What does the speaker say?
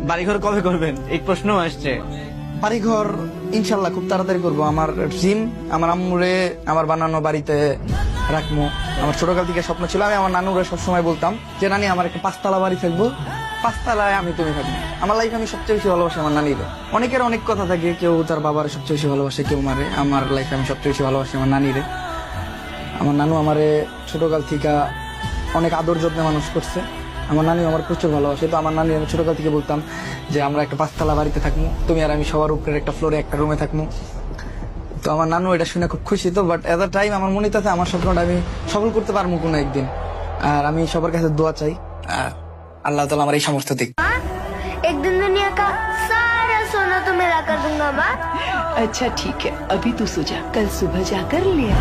বাড়িঘর কবে করবেন এই প্রশ্ন আসছে। বাড়িঘর ইনশাল্লাহ খুব তাড়াতাড়ি করবো। আমার ড্রিম আমার আম্মুরে আমার বানানো বাড়িতে রাখবো। আমার ছোটকাল থেকে স্বপ্ন ছিল, আমি আমার নানুরে সবসময় বলতাম যে নানি আমার একটা 5 তলা বাড়ি থাকবো, 5 তলায় আমি তুমি থাকবো। আমার লাইফে আমি সবচেয়ে বেশি ভালোবাসি আমার নানিরে। অনেকের অনেক কথা থাকে, কেউ তার বাবার সবচেয়ে বেশি ভালোবাসে, কেউ মারে। আমার লাইফে আমি সবচেয়ে বেশি ভালোবাসি আমার নানিরে। আমার নানু আমারে ছোটকাল থেকে অনেক আদর যত্নে মানুষ করছে। আমার নানি আমার প্রচুর ভালোবাসে। তো আমার নানি আমি ছোটকাল থেকে বলতাম যে আমরা একটা 5 তলা বাড়িতে থাকবো, তুমি আর আমি সবার উপরের একটা ফ্লোরে একটা রুমে থাকবো। তো আমার নানু এটা শুনে খুব খুশি। তো বাট এট দ্য টাইম আমার মনে আছে আমার স্বপ্নটা আমি সফল করতে পারবো কোনো একদিন। আর আমি সবার কাছে দোয়া চাই, আর আল্লাহ তাআলা আমার এই সামর্থ্য দিক। एक दिन दुनिया का सारा सोना तुम्हें ला कर दूंगा माँ। अच्छा ठीक है, अभी तू सो जा, कल सुबह जाकर ले आ।